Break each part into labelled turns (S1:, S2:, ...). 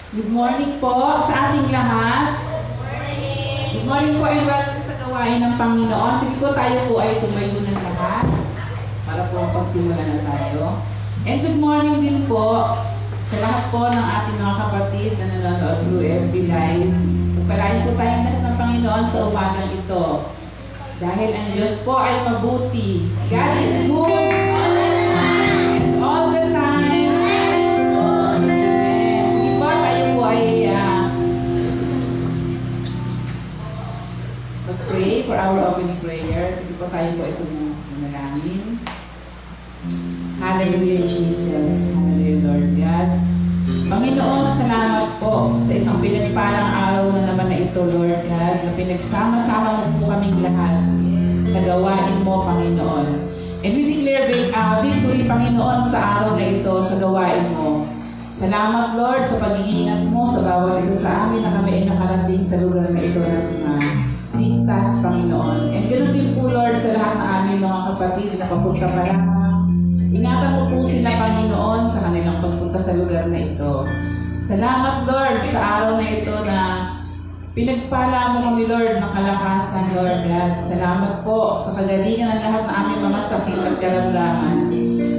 S1: Good morning po sa ating lahat. Good morning po and welcome sa gawain ng Panginoon. Sige po, tayo po ay tumayo ng lahat para po pagsimula na tayo. And good morning din po sa lahat po ng ating mga kapatid na nanonood through FB Live. Pagpalain po tayong lahat ng Panginoon sa umagang ito. Dahil ang Diyos po ay mabuti. God is good. And all the time. Pray for our opening prayer. Hindi po tayo po ito manalangin. Hallelujah, Jesus. Hallelujah, Lord God. Panginoon, salamat po sa isang pinagpalang araw na naman na ito, Lord God, na pinagsama-sama mo po kaming lahat sa gawain mo, Panginoon. And we declare victory, Panginoon, sa araw na ito, sa gawain mo. Salamat, Lord, sa pag-iingat mo sa bawat isa sa amin na kami ay nakarating sa lugar na ito ng ligtas, Panginoon. And ganoon din po, Lord, sa lahat ng aming mga kapatid na papunta pa lamang. Ingatan mo po sila, Panginoon, sa kanilang pagpunta sa lugar na ito. Salamat, Lord, sa araw na ito na pinagpala mo kami, Lord, ng kalakasan, Lord God. Salamat po sa kagalingan ng lahat ng aming mga sakit at karamdaman.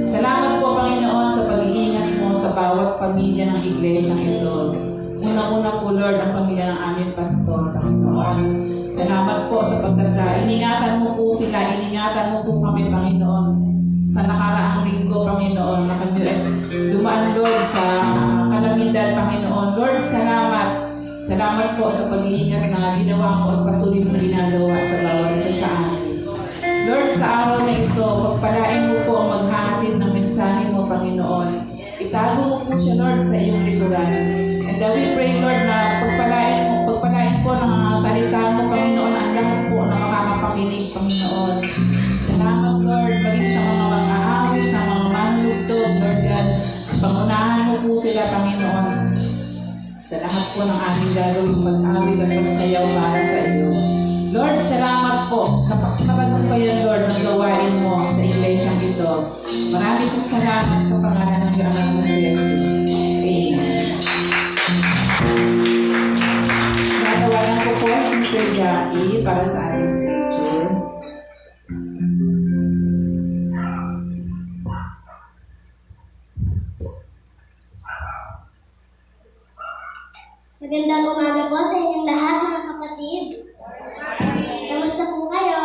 S1: Salamat po, Panginoon, sa pag-iingat mo sa bawat pamilya ng iglesyang ito. Una-una po, Lord, ang pamilya ng aming pastor, Panginoon. Salamat po sa pagkanta. Iningatan mo po sila, iningatan mo po kami, Panginoon. Sa nakaraang linggo, Panginoon, na kami dumaan, Lord, sa kalamidad, Panginoon. Lord, salamat. Salamat po sa pag-iingat na ginawa mo at patuloy mong ginagawa sa bawat isa sa amin. Lord, sa araw na ito, pagpalain mo po ang maghahatid ng mensahe mo, Panginoon. Itago mo po siya, Lord, sa iyong likuran. And we pray, Lord, na pagpalain po ng salita mo, Panginoon, ang lahat po na makakapakinig, Panginoon. Salamat, Lord, maging sa mga mag-aawit, sa mga manlugtog, Lord God. Pangunahan mo po sila, Panginoon, sa lahat po ng aming gagawing pag-awit at pagsayaw para sa iyo. Lord, salamat po sa pagpapatagumpayan, Lord, ng gawain mo sa iglesyang ito. Marami pong salamat sa pangalan ng iyong anak na si Jesus. Amen. Natawagan ko po si Sister Jackie para sa ating scripture.
S2: Magandang umaga po sa inyong lahat, mga kapatid. Kamusta po kayo?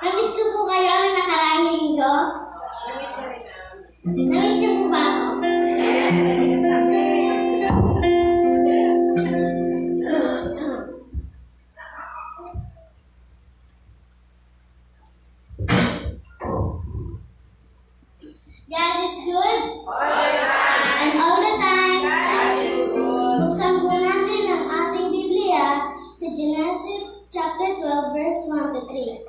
S2: Namiss ko po kayo ang nakaraang linggo? Namiss niyo po ba ako? God is good. And all the time. Buksan po natin ang ating Biblia sa Genesis chapter 12 verse 1 to 3.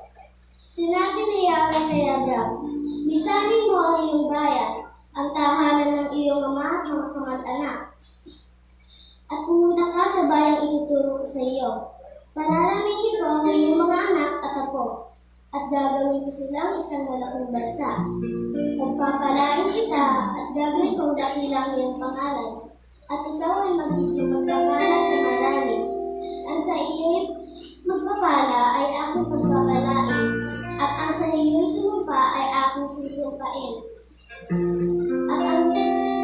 S2: Sinabi ni Yahweh kay Abram, lisanin mo ang iyong bayan, ang tahanan ng iyong ama at mga kamag-anak. At pumunta ka sa bayang ituturo ko sa iyo. Pararamihin ko ang iyong mga anak at apo, at gagawin ko silang isang malaking bansa. Pagpapalain kita at gagawin kong dakilang iyong pangalan, at ikaw ay magiging magpapala sa marami. Ang sa iyo'y magpapala ay aking pagpapalain, at ang sa iyo'y sumumpa ay aking susumpain. At ang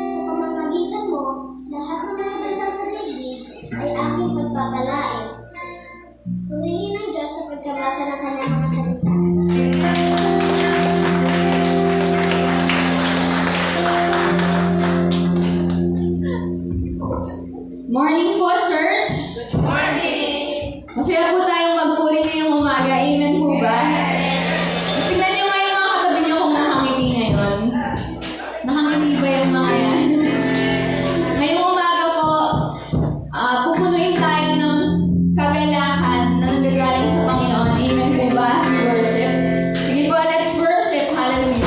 S2: sa pamamagitan mo, lahat ng mga bansa sa daigdig ay aking pagpapalain. Purihin ang Diyos sa pagkabasa ng kanyang mga salita.
S3: Morning po, church!
S1: Good morning!
S3: Masaya po tayong magpuri ngayong umaga. Amen po ba? Tingnan nyo nga yung mga katabi nyo kung nakangiti ngayon. Nakangiti ba yung mga yan? Ngayong umaga po, pupunuin tayo ng kagalakan na nagagaling sa Panginoon. Amen po ba as we worship? Sige po, let's worship. Hallelujah!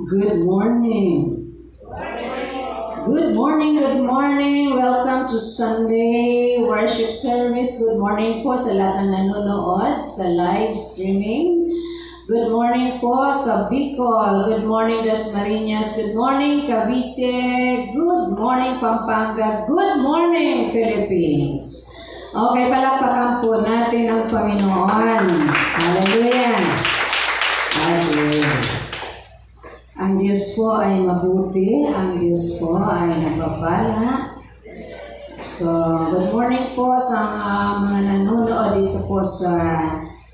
S4: Good morning. Good morning, good morning. Welcome to Sunday worship service. Good morning po sa lahat ng nanonood sa live streaming. Good morning po sa Bicol. Good morning, Dasmariñas. Good morning, Cavite. Good morning, Pampanga. Good morning, Philippines. Okay, palakpakan po natin ang Panginoon. Hallelujah. Hallelujah. Ang Diyos po ay mabuti, ang Diyos po ay nagpapala. So, good morning po sa mga nanonood dito po sa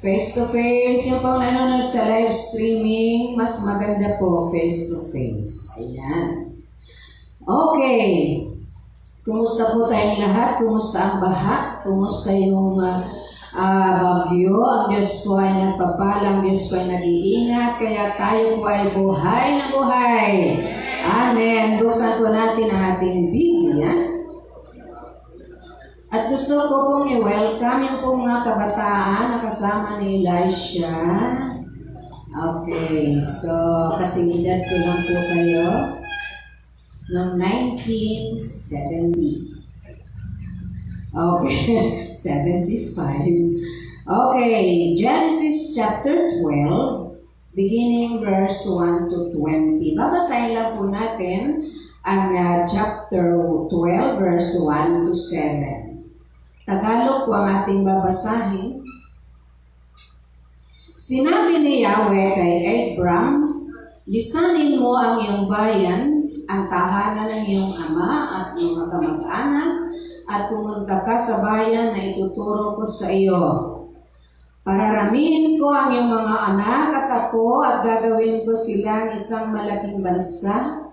S4: face-to-face. Yung pong nanonood sa live streaming, mas maganda po face-to-face. Ayan. Okay. Kumusta po tayong lahat? Kumusta ang baha? Kumusta yung bagyo? Ang Diyos po ay nagpapala, ang Diyos po ay nag-iingat, kaya tayo po ay buhay na buhay. Amen. Buksan po natin ang ating Biblia. At gusto ko pong i-welcome yung pong mga kabataan na kasama ni Elisha. Okay, so kasingidad ko lang po kayo noong 1970. Okay, 75. Okay, Genesis chapter 12, beginning verse 1 to 20. Babasahin lang po natin ang chapter 12, verse 1 to 7. Tagalog po ang ating babasahin. Sinabi ni Yahweh kay Abram, lisanin mo ang iyong bayan, ang tahanan ng iyong ama at mga kamag-anak, at pumunta ka sa bayan na ituturo ko sa iyo. Pararamihin ko ang iyong mga anak at apo at gagawin ko silang isang malaking bansa.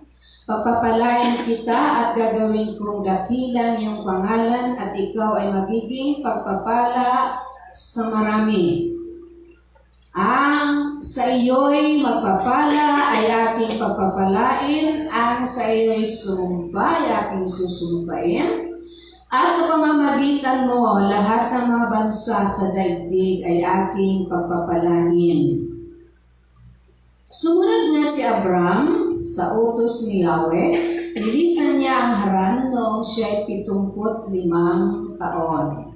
S4: Pagpapalain kita at gagawin kong dakilang iyong pangalan at ikaw ay magiging pagpapala sa marami. Ang sa iyo'y magpapala ay aking pagpapalain, ang sa iyo'y sumpa ay aking susumpain. At sa pamamagitan mo, lahat ng mga bansa sa daigdig ay aking pagpapalain. Sumunod nga si Abram sa utos ni Yahweh, nilisan niya ang Haran noong siya'y 75 taon.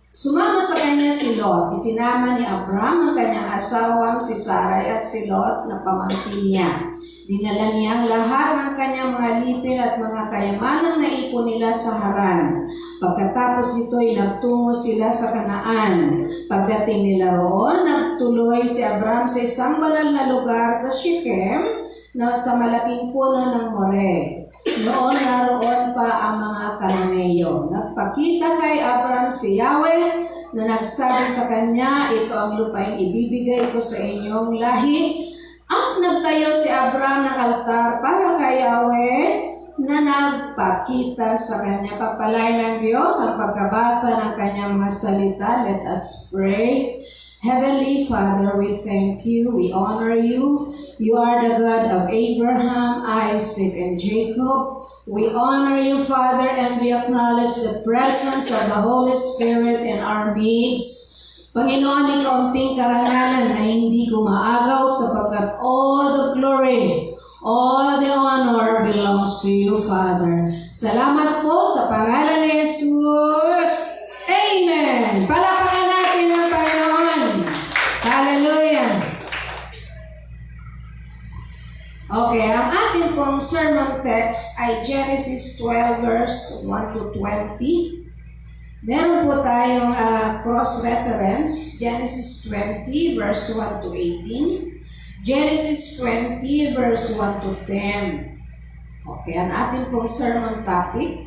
S4: Sumama sa kanya si Lot. Isinama ni Abram ang kanyang asawang si Sarai at si Lot na pamangkin niya. Dinala niya ang lahat ng kanyang mga lipin at mga kayamanang naipon nila sa Haran. Pagkatapos nito'y nagtungo sila sa Kanaan. Pagdating nila roon, nagtuloy si Abram sa isang banal na lugar sa Shechem na sa malaking puno ng More. Noon naroon pa ang mga Kananeo. Nagpakita kay Abram si Yahweh na nagsabi sa kanya, ito ang lupaing ibibigay ko sa inyong lahi. At nagtayo si Abram ng altar para kay Yahweh na nagpakita sa kanya. Papalain ng Diyos ang pagkabasa ng kanyang mga salita. Let us pray. Heavenly Father, we thank you, we honor you. You are the God of Abraham, Isaac, and Jacob. We honor you, Father, and we acknowledge the presence of the Holy Spirit in our midst. Panginoon, ni kaunting karangalan na hindi ko maagaw sapagkat all the glory, all the honor belongs to you, Father. Salamat po sa pangalan ni Jesus. Amen! Palakpakan natin ang Panginoon. Hallelujah! Okay, ang ating pong sermon text ay Genesis 12 verse 1 to 20. Meron po tayong cross-reference, Genesis 20 verse 1 to 18, Genesis 20 verse 1 to 10. Okay, ang ating pong sermon topic,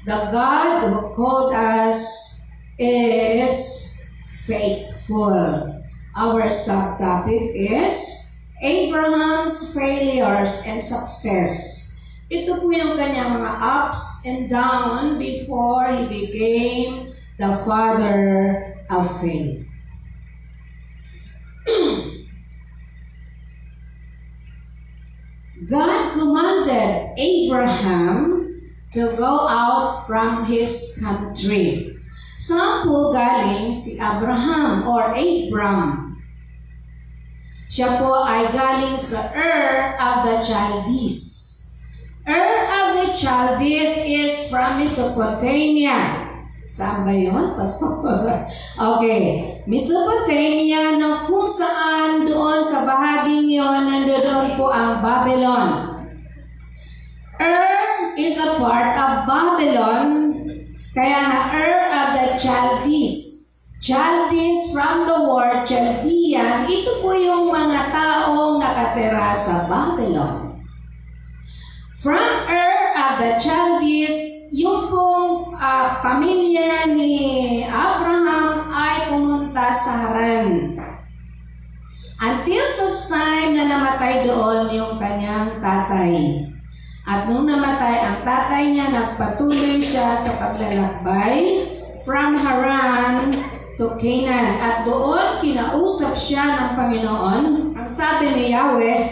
S4: the God who called us is faithful. Our subtopic is Abraham's failures and success. Ito po yung kanyang mga ups and downs before he became the father of faith. God commanded Abraham to go out from his country. Saan po galing si Abraham or Abram? Siya po ay galing sa Ur of the Chaldees. Ur of the Chaldees is from Mesopotamia. Saan ba yun, Pastor? Okay. Mesopotamia na kung saan doon sa bahaging yun, nandoon po ang Babylon. Ur is a part of Babylon, kaya na Ur of the Chaldees. Chaldees from the word Chaldean, ito po yung mga taong nakatira sa Babylon. From Ur of the Chaldees, yung pong pamilya ni Abraham ay pumunta sa Haran. Until such time na namatay doon yung kanyang tatay. At nung namatay ang tatay niya, nagpatuloy siya sa paglalakbay from Haran to Canaan. At doon, kinausap siya ng Panginoon. Ang sabi ni Yahweh,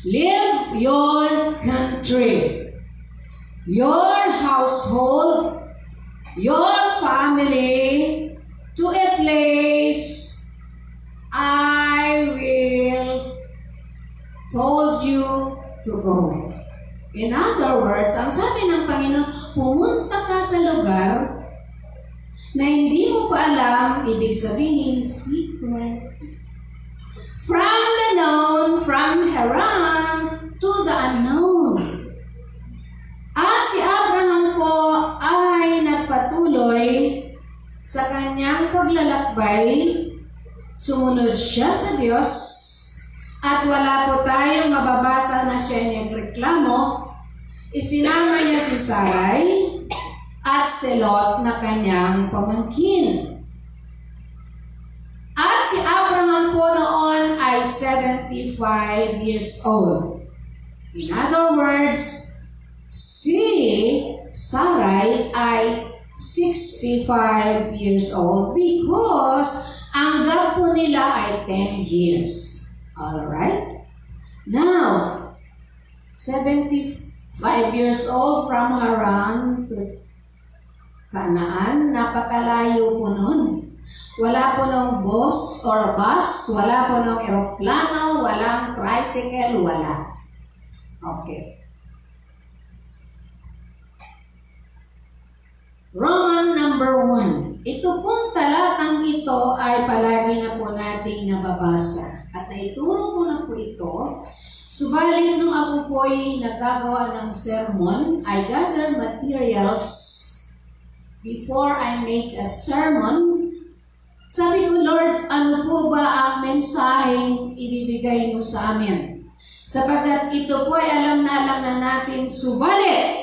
S4: leave your country, your household, your family, to a place I will told you to go. In other words, ang sabi ng Panginoon, pumunta ka sa lugar na hindi mo pa alam, ibig sabihin, secret. From the known, from Haran to the unknown. At si Abraham po ay nagpatuloy sa kanyang paglalakbay, sumunod siya sa Diyos, at wala po tayong mababasa na siya nagreklamo. Isinama niya si Sarai at si Lot na kanyang pamangkin. At si Abraham po noon ay 75 years old. In other words, si Sarai ay 65 years old because ang gap po nila ay 10 years. Alright? Now, 75 years old from Haran to Canaan, napakalayo po nun. Wala po ng bus, wala po ng eroplano, walang tricycle, wala. Okay. Roman number 1. Ito pong talatang ito ay palagi na po nating nababasa. At naituro ko na po ito. Subalit nung ako po ay nagagawa ng sermon, I gather materials before I make a sermon. Sabi ko, Lord, ano po ba ang mensaheng ibibigay mo sa amin? Sapagkat ito po ay alam na natin, subalit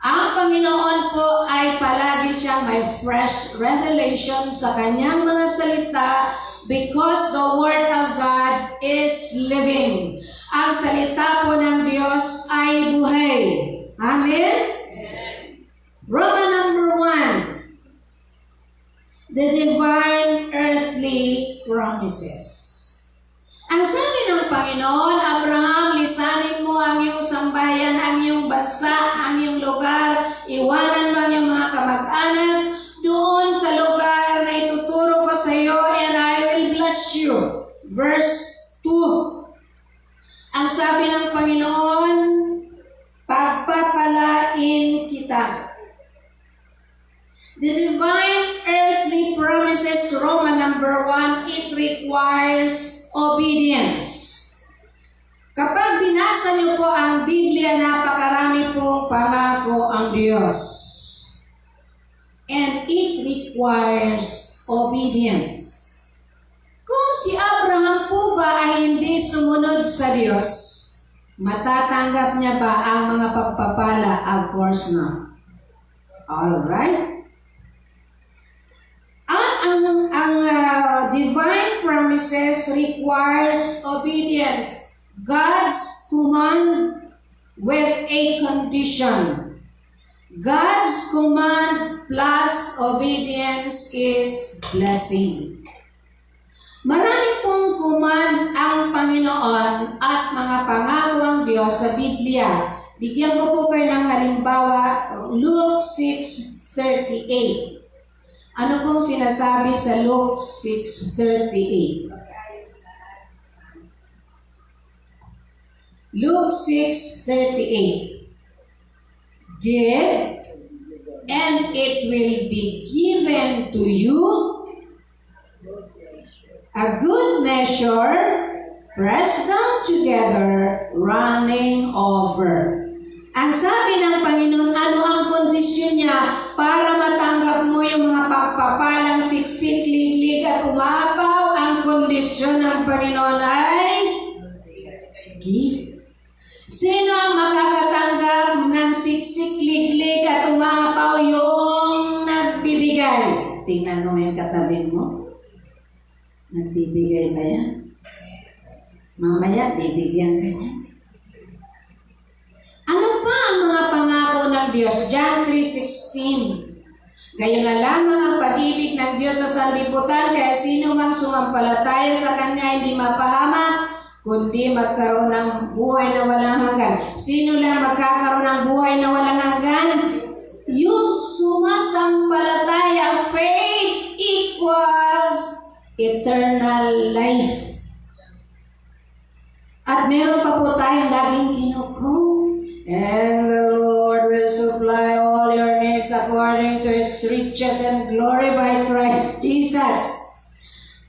S4: ang Panginoon po ay palagi siyang may fresh revelation sa kanyang mga salita because the Word of God is living. Ang salita po ng Diyos ay buhay. Amen? Roman number 1. The divine earthly promises. Ang sabi ng Panginoon, Abraham, lisanin mo ang iyong sambayan, ang iyong bansa, ang iyong lugar, iwanan mo ang iyong mga kamag-anak doon sa lugar na ituturo ko sa iyo, and I will bless you. Verse 2. Ang sabi ng Panginoon, pagpapalain kita. The divine earthly promises, Roman number 1, it requires obedience. Kapag binasa niyo po ang Biblia, napakarami pong pangako ang Diyos. And it requires obedience. Kung si Abraham po ba ay hindi sumunod sa Diyos, matatanggap niya ba ang mga pagpapala? Of course not. Alright? Ang divine promises requires obedience. God's command with a condition. God's command plus obedience is blessing. Marami pong command ang Panginoon at mga pangako ang Diyos sa Biblia. Bigyan ko po kayo ng halimbawa, Luke 6:38. Ano pong sinasabi sa Luke 6:38? Luke 6:38. Give, and it will be given to you, a good measure, pressed down together, running over. Ang sabi ng Panginoon, ano ang kondisyon niya para matanggap mo yung mga pagpapalang siksik, liglig at umapaw? Ang kondisyon ng Panginoon ay give. Sino ang makakatanggap ng siksik, liglig at umapaw? Yung nagbibigay. Tingnan mo yung katabi mo. Nagbibigay ba yan? Mamaya, bibigyan ka niya. Ano pa ang mga pangako ng Diyos? John 3:16. Gayon na lamang ang pag-ibig ng Diyos sa sanlibutan, kaya sino mang sumampalataya sa Kanya hindi mapahamak, kundi magkaroon ng buhay na walang hanggan. Sino lang magkakaroon ng buhay na walang hanggan? Yung sumasampalataya. Faith equals eternal life. At meron pa po tayong laging kinuko. And the Lord will supply all your needs according to its riches and glory by Christ Jesus.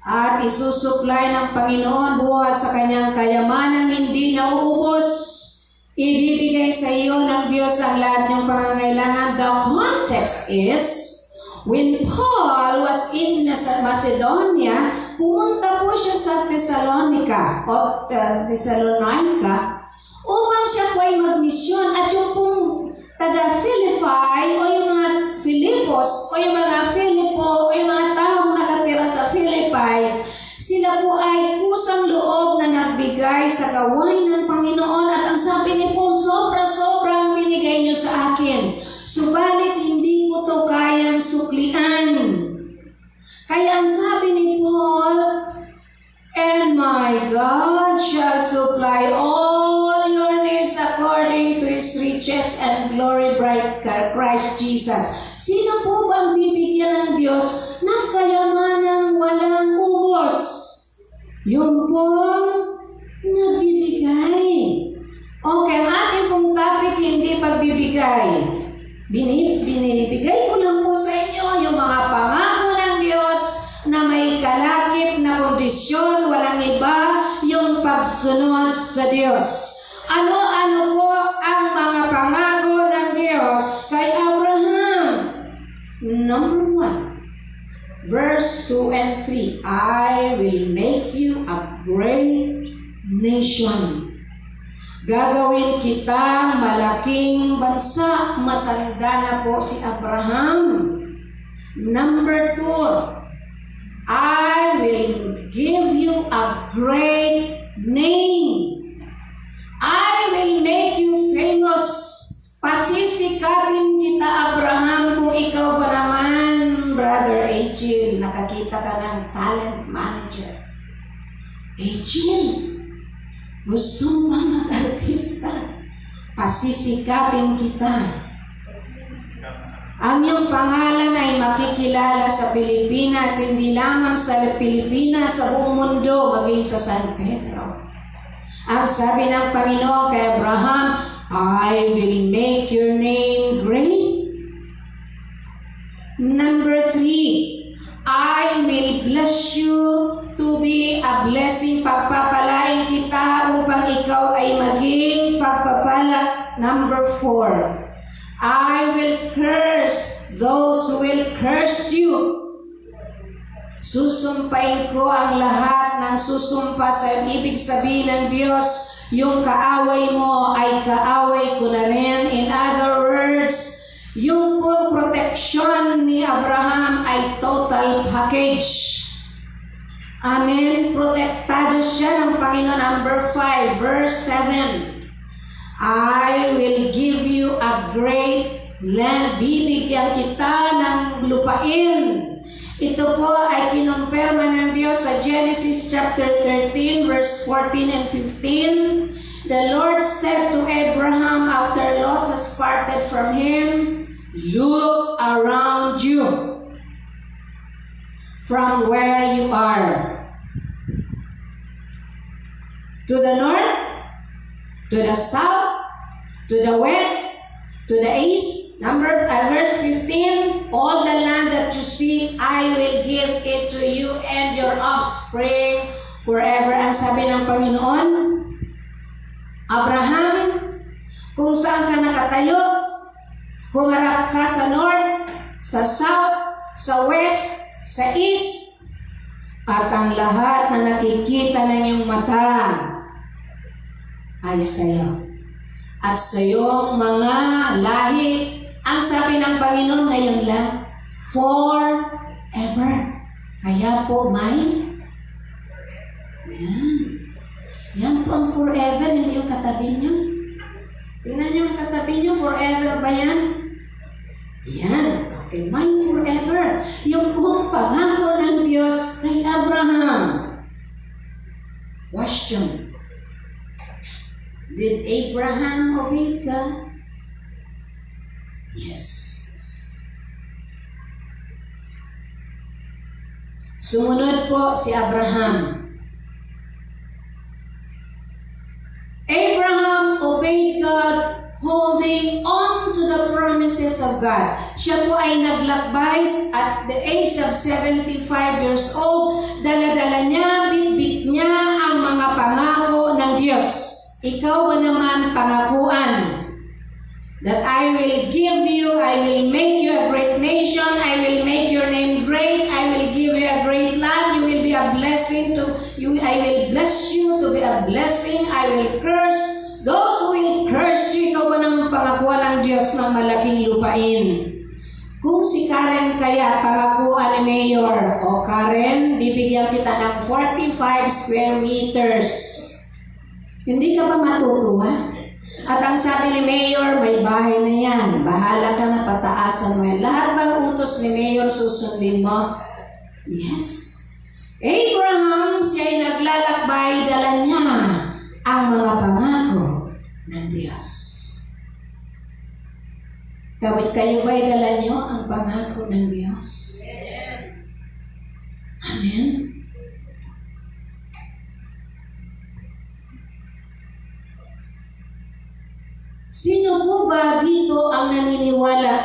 S4: At isusupply ng Panginoon buhat sa kanyang kayamanang hindi nauubos. Ibibigay sa iyo ng Diyos ang lahat ng pangangailangan. The context is, when Paul was in Macedonia, pumunta po siya sa Thessalonica o Thessalonica upang siya po ay magmisyon. At yung pong taga-Philippi o yung mga Filipos o yung mga Filipo o yung mga taong nakatira sa Philippi, sila po ay kusang loob na nagbigay sa gawain ng Panginoon. At ang sabi ni Paul, sobra-sobra ang binigay niyo sa akin. Subalit hindi ko to kayang suklian. Kaya ang sabi ni Paul, and my God shall supply all your needs according to His riches and glory by Christ Jesus. Sino po bang bibigyan ng Diyos ng kayamanang walang ubos? Yung pong nagbibigay. Okay, ang ating pong topic, hindi pagbibigay. Binibigay ko lang po sa inyo yung mga pangako ng Diyos na may kalakip na kondisyon, walang iba, yung pagsunod sa Diyos. Ano-ano po ang mga pangako ng Diyos kay Abraham? Number 1, verse 2 and 3, I will make you a great nation. Gagawin kita malaking bansa. Matanda na po si Abraham. Number 2, I will give you a great name. I will make you famous. Pasisikatin kita, Abraham, kung ikaw ba naman, Brother Agil, nakakita ka ng talent manager. Agil, gusto mo ba mag-artista? Pasisikatin kita. Ang iyong pangalan ay makikilala sa Pilipinas, hindi lamang sa Pilipinas, sa buong mundo, maging sa San Pedro. Ang sabi ng Panginoon kay Abraham, I will make your name great. Number 3, I will bless you to be a blessing. Pagpapalain kita upang ikaw ay maging pagpapala. Number 4, I will curse those who will curse you. Susumpain ko ang lahat ng susumpa sa ibig sabihin ng Diyos, yung kaaway mo ay kaaway ko na rin. In other words, yung full protection ni Abraham ay total package. Amen. Protektado siya ng Panginoon. Number 5, verse 7. I will give you a great land. Bibigyan kita ng lupain. Ito po ay kinumpirma ng Diyos sa Genesis chapter 13, verse 14 and 15. The Lord said to Abraham after Lot has parted from him, look around you from where you are. To the north, to the south, to the west, to the east. Verse 15, all the land that you see, I will give it to you and your offspring forever. Ang sabi ng Panginoon, Abraham, kung saan ka nakatayo, humarap ka sa north, sa south, sa west, sa east, at ang lahat na nakikita ng iyong mata ay sa'yo. At sa iyong mga lahi, ang sabi ng Panginoon ngayon lang, forever. Kaya po may, yan po ang forever, hindi yung katabi nyo. Tingnan nyo ang katabi nyo, forever ba yan? Yan, okay, may forever. Yung pong pangako ng Diyos kay Abraham. Question. Did Abraham obey God? Yes. Sumunod po si Abraham. Abraham obeyed God, holding on to the promises of God. Siya po ay naglakbay at the age of 75 years old. Dala-dala niya, bitbit niya ang mga pangako ng Diyos. Ikaw ba naman pangakuan? That I will give you, I will make you a great nation, I will make your name great, I will give you a great land, you will be a blessing to you, I will bless you to be a blessing, I will curse those who will curse you. Ikaw ba naman pangakuan ng Diyos ng malaking lupain? Kung si Karen kaya pangakuan ni Mayor, o Karen, bibigyan kita ng 45 square meters. Hindi ka ba matutuwa? At ang sabi ni Mayor, may bahay na yan. Bahala ka na, pataasan mo yan. Lahat bang utos ni Mayor susundin mo? Yes. Abraham, siya'y naglalakbay, dala niya ang mga pangako ng Diyos. Kayo ba'y dala niyo ang pangako ng Diyos? Amen. Sino po ba dito ang naniniwala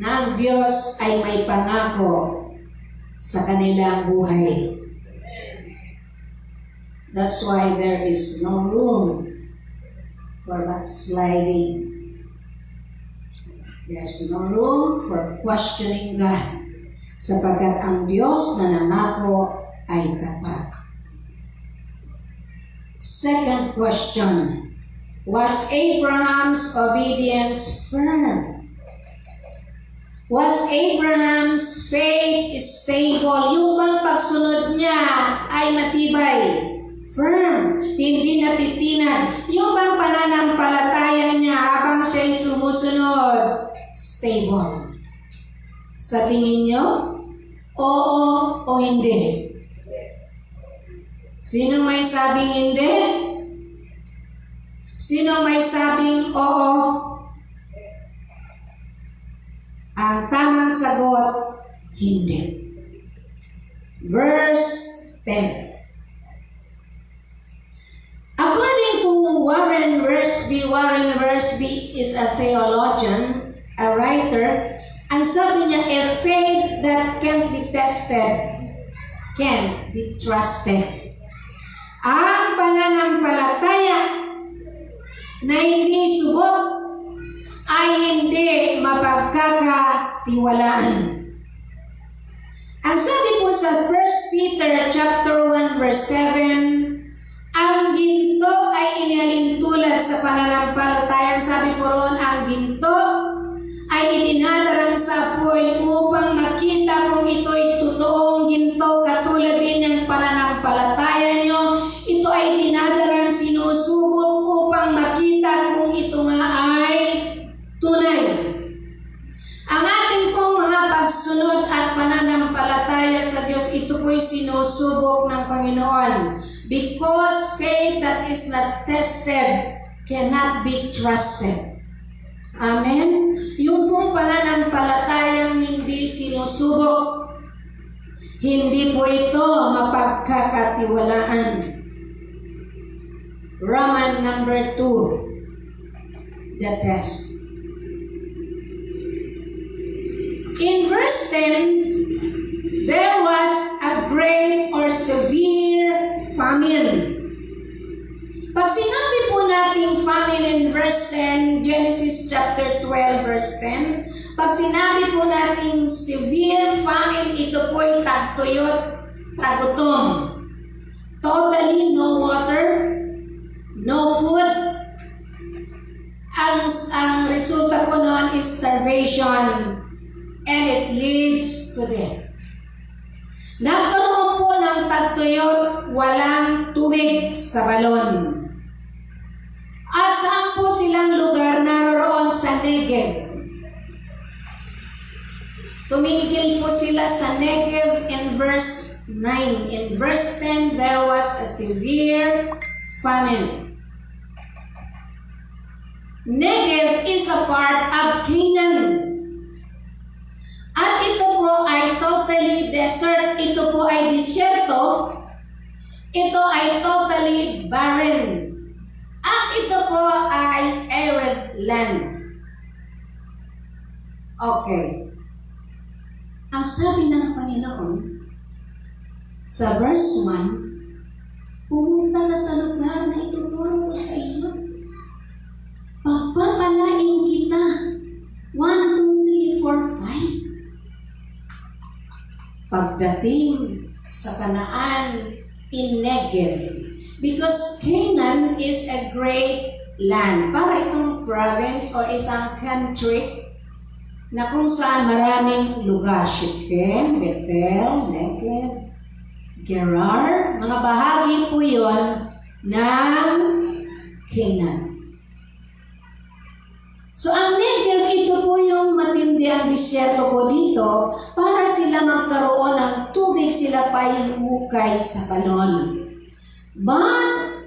S4: na ang Diyos ay may pangako sa kanilang buhay? That's why there is no room for backsliding. There's no room for questioning God, sapagkat ang Diyos na nangako ay tapat. Second question. Was Abraham's obedience firm? Was Abraham's faith stable? Yung bang pagsunod niya ay matibay? Firm, hindi natitinag. Yung bang pananampalataya niya habang siya'y sumusunod? Stable. Sa tingin niyo? Oo o hindi? Sino may sabing hindi? Sino may sabing oo? Ang tamang sagot, hindi. Verse 10. According to Warren Wiersbe is a theologian, a writer. Ang sabi niya, a faith that can't be tested can be trusted. Ang pananampalataya na hindi subok ay hindi mapagkakatiwalaan. Ang sabi po sa 1 Peter chapter 1 verse 7, ang ginto ay inalintulad sa pananampalataya. Ang sabi po roon, ang ginto ay idinadarang sa apoy upang makita kung ito'y totoong ginto, katulad din ng pananampalataya nyo. Ito ay dinadarang sinusubok upang makita kung ito nga ay tunay. Ang ating pong mga pagsunod at pananampalataya sa Diyos, ito po'y sinusubok ng Panginoon. Because faith that is not tested cannot be trusted. Amen? Yung pong pananampalatayang hindi sinusubok, hindi po ito mapagkakatiwalaan. Roman number 2, the test. In verse 10, there was a great or severe famine. Pag sinabi po nating famine in verse 10, Genesis chapter 12 verse 10, pag sinabi po nating severe famine, ito po'y tagtuyot, tagutom. Totally no water, no food. Ang resulta po noon is starvation and it leads to death. Nagkaroon po ng tagtuyot, walang tubig sa balon. At saan po silang lugar? Naroon sa Negev. Tumigil po sila sa Negev in verse 9. In verse 10, there was a severe famine. Negev is a part of Canaan. At ito po ay totally desert. Ito po ay disyerto. Ito ay totally barren. At ito po ay arid land. Okay. Ang sabi ng Panginoon, sa verse 1, pumunta ka sa lugar na ituturo ko sa iyo. Pagpapalain kita. 1, 2, 3, 4, 5. Pagdating sa Kanaan in Negev, because Canaan is a great land. Para itong province or isang country na kung saan maraming lugar. Shechem, Bethel, Negev, Gerar, mga bahagi po yon ng Canaan. So ang Negev, ito po yung matindi ang disyerto po dito para sila magkaroon ng tubig, sila pa hukay sa balon. But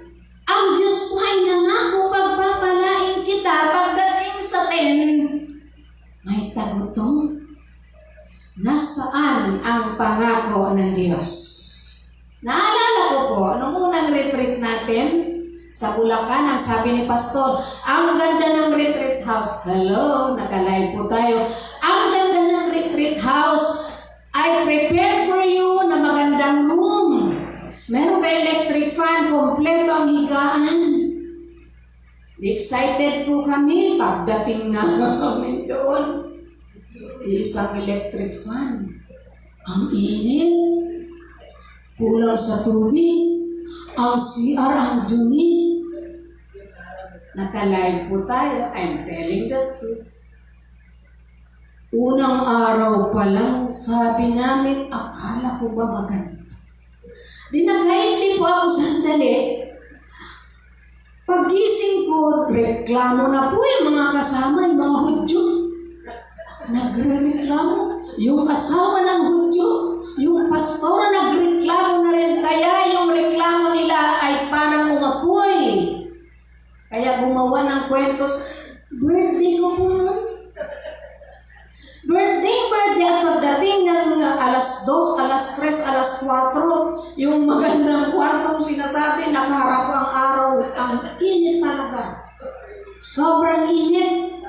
S4: ang Diyos po ay nangako, pagpapalain kita. Pagdating sa 10, may tagutom. Nasaan ang pangako ng Diyos? Naalala ko po, nung unang retreat natin sa Bulacan, ang sabi ni Pastor, ang ganda ng retreat house. Hello, nakalive po tayo. Ang ganda ng retreat house. I prepared for you na magandang room. Meron kayo electric fan, kompleto ang higaan. Excited po kami pagdating na kami doon. Isang electric fan. Ang init. Kulang sa tubig. Ang CR ang dumi. Nakalive po tayo. I'm telling the truth. Unang araw pa lang, sabi namin, akala ko ba maganda? Dinakaintli po ako sandali. Pagising ko, reklamo na po yung mga kasama, yung mga Hudyo. Nagre-reklamo. Yung asawa ng Hudyo, yung pastora nagreklamo na rin. Kaya yung reklamo nila ay parang umapoy. Kaya gumawa ng kwentos. Birthday ko po nun. Birthday. At pagdating ng alas 2, alas 3, alas 4, yung magandang kwartong sinasabi, nakaharap ang araw. Ang init talaga. Sobrang init.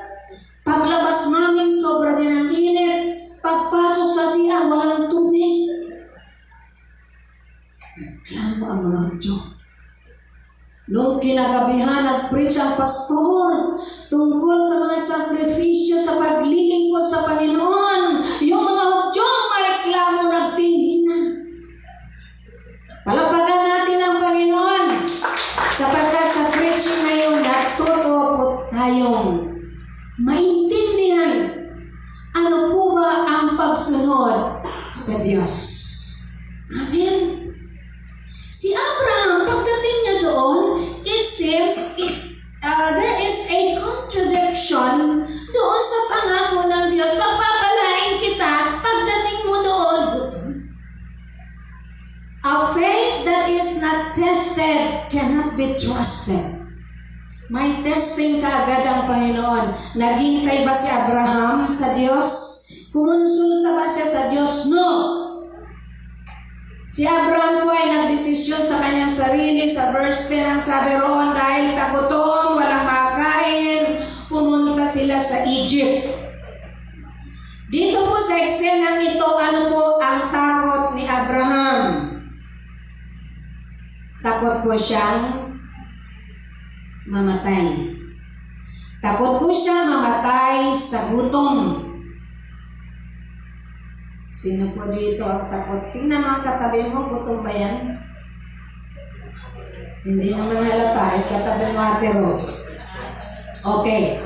S4: Paglabas namin, sobra din ang init. Pagpasok sa CR, walang tubig. Reklamo ang mga Hudyo. Noong kinagabihan, nag-preach ang pastor tungkol sa mga sakripisyo sa paglilingkod sa Panginoon. Yung mga Hudyo, mareklamo, nagtinginan. Palapagan natin ang Panginoon sapagkat sa preaching na yun, natuto po tayong maintindihan ano po ba ang pagsunod sa Diyos. Amen. Si Abraham, pagdating niya doon, it seems there is a contradiction doon sa pangako ng Diyos. Pagpapalain kita, pagdating mo doon, a faith that is not tested cannot be trusted. May testing kaagad ang Panginoon. Naghintay ba si Abraham sa Diyos? Kumonsulta ba siya sa Diyos? No! Si Abraham po ay desisyon sa kanyang sarili. Sa verse 10 ang sabi roon, dahil tagutom, walang makain, pumunta sila sa Egypt. Dito po sa eksenang ito, ano po ang takot ni Abraham? Takot po siyang mamatay. Takot po siya mamatay sa gutom. Sino po dito ang takot? Tingnan mga katabi mo, gutom ba yan? Hindi naman halata, katabi mo Ate Rose. Okay.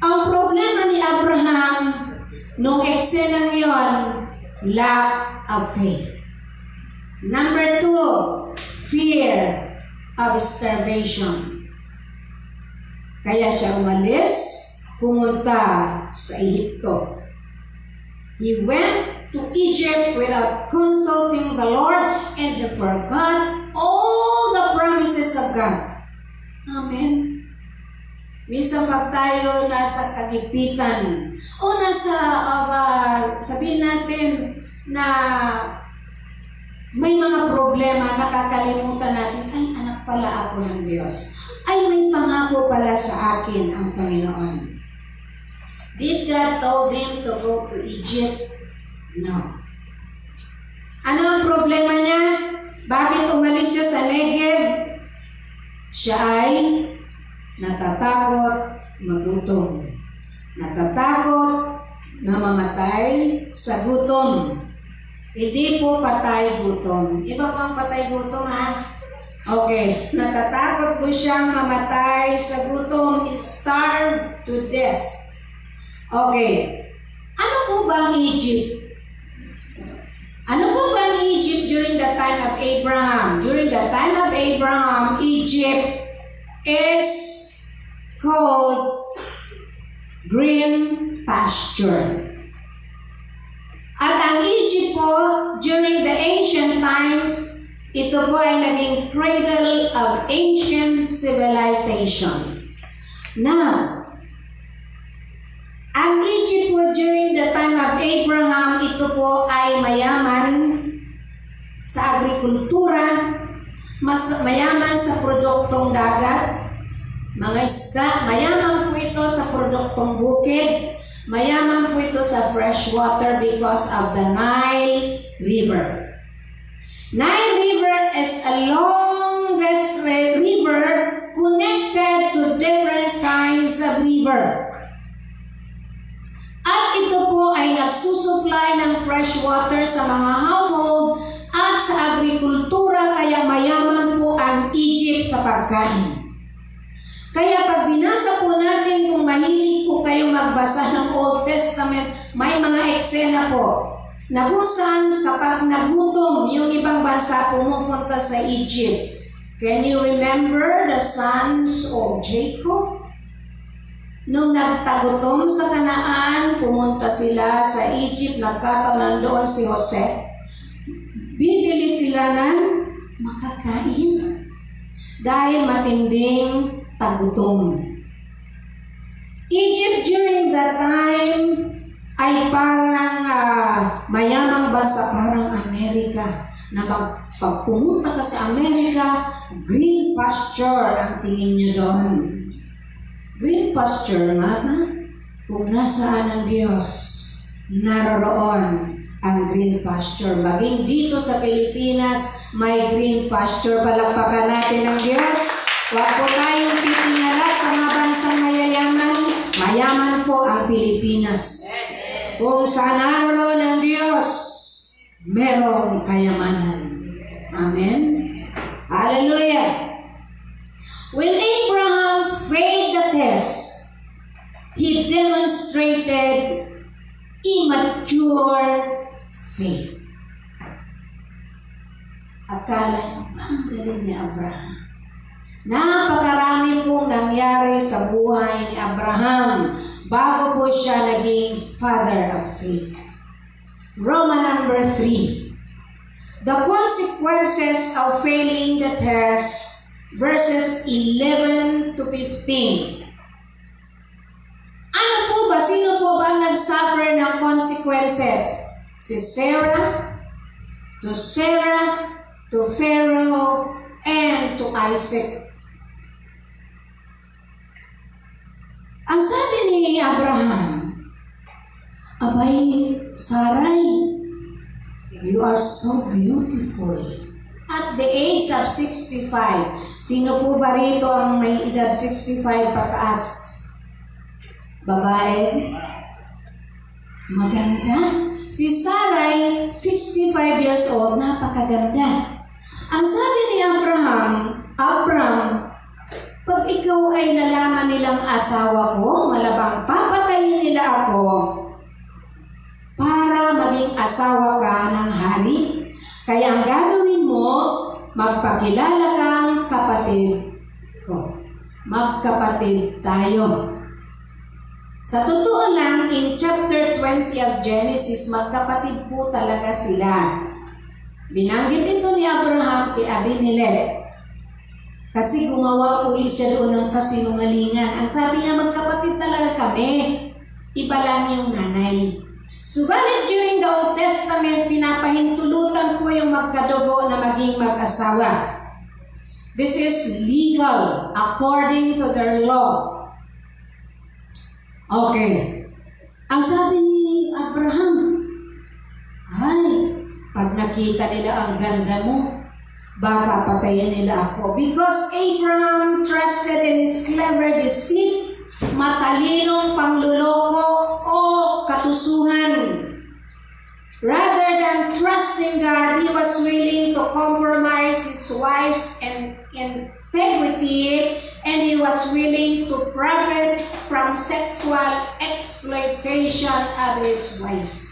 S4: Ang problema ni Abraham, nung eksenang yon, lack of faith. Number 2, fear of starvation. Kaya siya umalis, pumunta sa Ehipto. He went to Egypt without consulting the Lord and he forgot all the promises of God. Amen. Minsan pag tayo nasa kagipitan o nasa, sabihin natin na may mga problema, nakakalimutan natin, ay anak pala ako ng Diyos. Ay may pangako pala sa akin ang Panginoon. Did God told him to go to Egypt? No. Ano ang problema niya? Bakit umalis siya sa Negev? Siya ay natatakot magutom. Natatakot na mamatay sa gutom. Hindi po patay gutom. Iba pang patay gutom ha? Okay. Natatakot po siyang mamatay sa gutom. Starve to death. Okay. Ano po ba ang Egypt? Ano po ba ang Egypt during the time of Abraham? During the time of Abraham, Egypt is called green pasture. At ang Egypt po, during the ancient times, ito po ay naging cradle of ancient civilization. Now, ang Egypt po during the time of Abraham, ito po ay mayaman sa agrikultura, mas mayaman sa produktong dagat, mga isda, mayaman po ito sa produktong bukid, mayaman po ito sa fresh water because of the Nile River. Nile River is a longest river connected to different kinds of river. At ito po ay nagsusupply ng fresh water sa mga household at sa agrikultura, kaya mayaman po ang Egypt sa pagkain. Kaya pag binasa po natin, kung mahilig po kayo magbasa ng Old Testament, may mga eksena po na kung saan kapag nagutom yung ibang bansa pumupunta sa Egypt. Can you remember the sons of Jacob? Nung nagtagutom sa Kanaan, pumunta sila sa Egypt, nagkataon nandoon si Jose. Bibili sila ng makakain dahil matinding tagutom. Egypt during that time ay parang mayamang bansa, parang Amerika, na pag pumunta ka sa Amerika, green pasture ang tingin nyo doon. Green pasture nga ba? Kung nasaan ang Diyos, naroroon ang green pasture. Maging dito sa Pilipinas, may green pasture. Palakpakan natin ang Diyos. Huwag po tayong titingala sa mga bansang mayayaman. Mayaman po ang Pilipinas. Kung saan naroroon ang Diyos, merong kayamanan. Amen? Hallelujah! When Abraham failed the test, he demonstrated immature faith. Akala niyo ba ang galing ni Abraham? Napakarami pong nangyari sa buhay ni Abraham bago po siya naging father of faith. Roman number 3. The consequences of failing the test, verses 11 to 15. Ano po ba? Sino po ba nag-suffer ng consequences? Si Sarah to Sarah, to Pharaoh, and to Isaac. Ang sabi ni Abraham, "Abay, Sarai, you are so beautiful." At the age of 65, sino po ba rito ang may edad 65 pataas? Babae? Maganda. Si Sarai, 65 years old, napakaganda. Ang sabi ni Abraham, pag ikaw ay nalaman nilang asawa ko, malabang papatayin nila ako para maging asawa ka ng hari. Kaya ang gagawin mo, magpakilala kang kapatid ko. Magkapatid tayo. Sa totoo lang, in chapter 20 of Genesis, magkapatid po talaga sila. Binanggit ito ni Abraham kay Abimelech. Kasi gumawa uli siya doon ng kasinungalingan. Ang sabi niya, magkapatid talaga kami. Iba lang yung nanay. Subalit during the Old Testament, pinapahintulutan po yung magkadugo na maging mag-asawa. This is legal according to their law. Okay. Ang sabi ni Abraham, ay, pag nakita nila ang ganda mo, baka patayin nila ako. Because Abraham trusted in his clever deceit, matalinong pangluloko o katusuhan. Rather than trusting God, he was willing to compromise his wife's integrity, and he was willing to profit from sexual exploitation of his wife.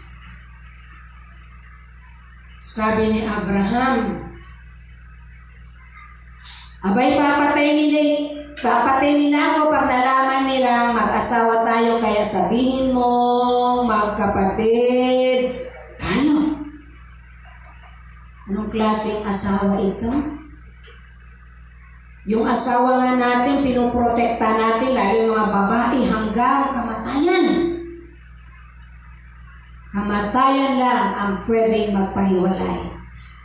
S4: Sabi ni Abraham, abay, papatay nila ako pag nalaman nila mag-asawa tayo, kaya sabihin mo, magkapatid tayo. Anong klaseng asawa ito? Yung asawa nga natin, pinoprotekta natin, lalo yung mga babae, hanggang kamatayan. Kamatayan lang ang pwedeng magpahiwalay.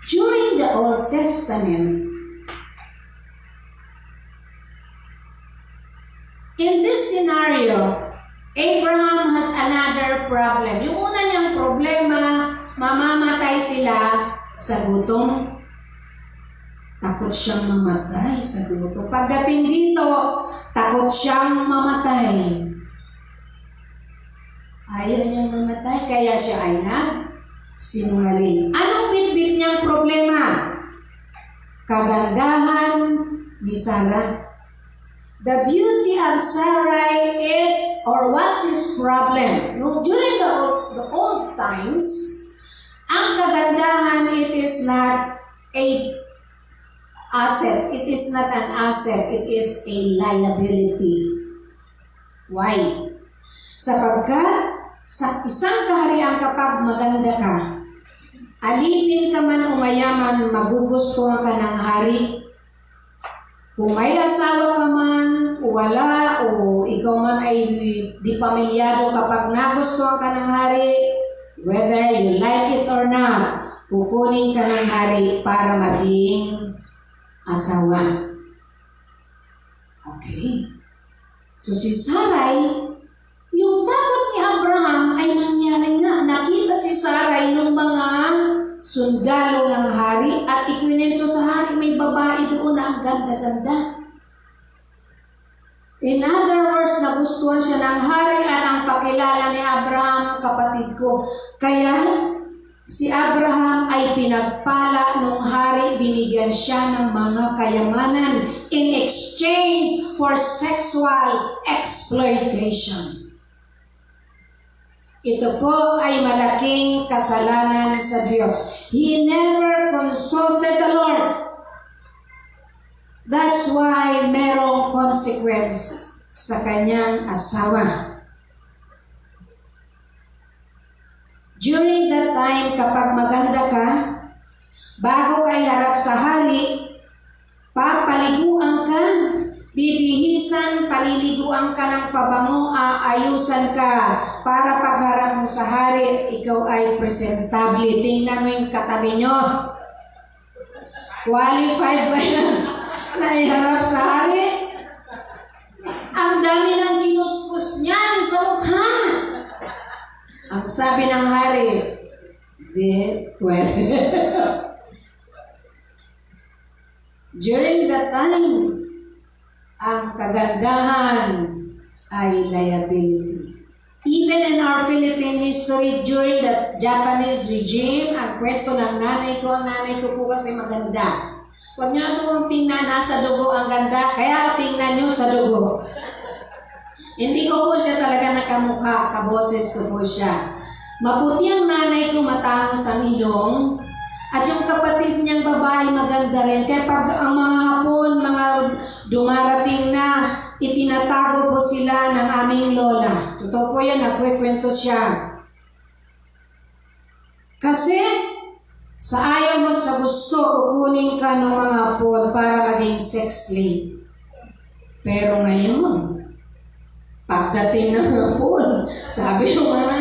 S4: During the Old Testament, in this scenario, Abraham has another problem. Yung una niyang problema, mamamatay sila sa gutom. Takot siyang mamatay sa gutom. Pagdating dito, takot siyang mamatay. Ayaw niyang mamatay, kaya siya ay sinungaling. Anong bitbit niyang problema? Kagandahan ni Sarah. The beauty of Sarai is or was his problem. No, during the old times, ang kagandahan, it is not a asset. It is not an asset. It is a liability. Why? Sapagkat sa isang kaharian kapag maganda ka, alipin ka man o mayaman, magugustuhan ka ng hari. Kung may asawa ka man, o wala, o ikaw man ay di pamilyado, kapag nagustuhan ka ng hari, whether you like it or not, kukunin ka ng hari para maging asawa. Okay. So si Sarai, yung takot ni Abraham ay nangyari nga. Nakita si Sarai ng mga sundalo ng hari at ikwinento sa hari, may babae doon na ang ganda-ganda. In other words, nagustuhan siya ng hari at ang pakilala ni Abraham, kapatid ko. Kaya si Abraham ay pinagpala ng hari, binigyan siya ng mga kayamanan in exchange for sexual exploitation. Ito po ay malaking kasalanan sa Diyos. He never consulted the Lord. That's why merong consequence sa kanyang asawa. During that time, kapag maganda ka, bago ay harap sa hari, papaliguan ka, bibihisan, paliliguan ka ng pabango, aayusan ka, para pagharap mo sa hari, ikaw ay presentable. Tingnan mo yung katabi nyo. Qualified ba yan na iharap sa hari? Ang dami ng kinuspos niyan sa mukha. Ang sabi ng hari, well, during that time, ang kagandahan ay liability. Even in our Philippine history, during the Japanese regime, ang kwento ng nanay ko, ang nanay ko po kasi maganda. Huwag niyo po tingnan, nasa dugo ang ganda, kaya tingnan niyo sa dugo. Hindi ko po siya talaga nakamukha, kaboses ko po siya. Maputi ang nanay ko, matangos ang ilong, at yung kapatid niyang babae maganda rin. Kaya pag ang mga hapon, mga dumarating na, itinatago po sila ng aming lola. Totoo po yan, nagkwekwento siya. Kasi, sa ayaw mo sa gusto, kukunin ka ng mga hapon para maging sex slave. Pero ngayon, pagdating ng hapon, sabi ng mga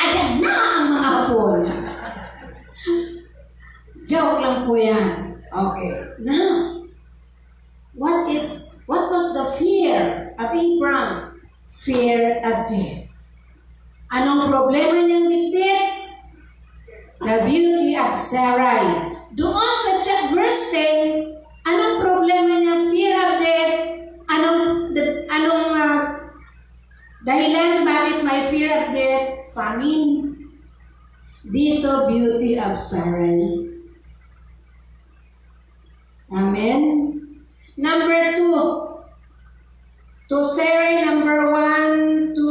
S4: ayan na ang mga hapon. Joke lang po yan. Okay. Now, what was the fear of Abraham? Fear of death. Anong problema niyang bitbit? The beauty of Sarai. Doon sa verse 10, anong problema niya? Fear of death. Anong dahilan bakit may fear of death? Famine. Dito, beauty of Sarai. Amen. Number 2. To Sarai, number 1, to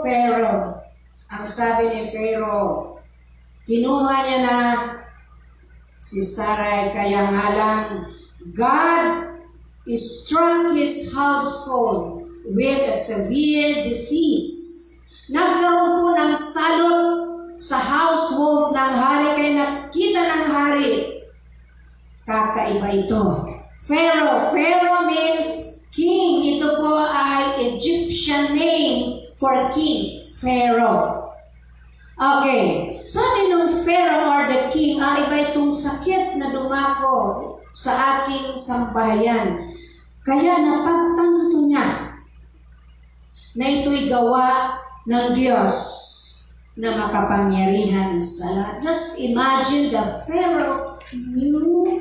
S4: Pharaoh. Ang sabi ni Pharaoh, kinuha niya na si Sarai, kaya nga lang, God struck his household with a severe disease. Nagkaroon po ng salot sa household ng hari, kaya nakita ng hari. Kakaiba ito. Pharaoh means king. Ito po ay Egyptian name for king. Pharaoh. Okay. Sabi ng Pharaoh or the king, iba itong sakit na dumako sa aking sambahayan. Kaya napagtanto niya na ito'y gawa ng Diyos na makapangyarihan sa lahat. Just imagine the Pharaoh knew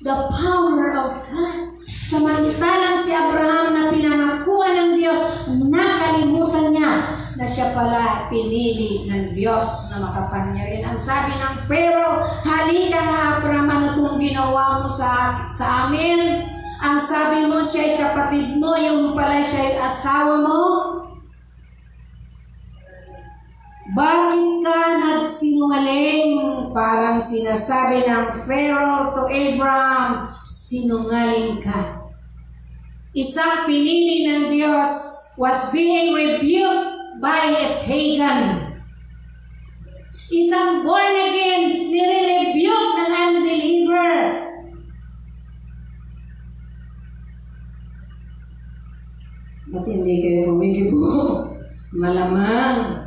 S4: the power of God. Samantalang si Abraham na pinangakuan ng Diyos, nakalimutan niya na siya pala pinili ng Diyos na makapangyarihan. Ang sabi ng Pharaoh, halika nga Abraham, ano itong ginawa mo sa amin? Ang sabi mo, siya ay kapatid mo, yung pala siya ay asawa mo. Bakit ka nagsinungaling? Parang sinasabi ng Pharaoh to Abraham, sinungaling ka. Isang pinili ng Diyos was being rebuked by a pagan. Isang born again, nire-rebuke ng unbeliever. Ba't hindi kayo humigibo? Malamang.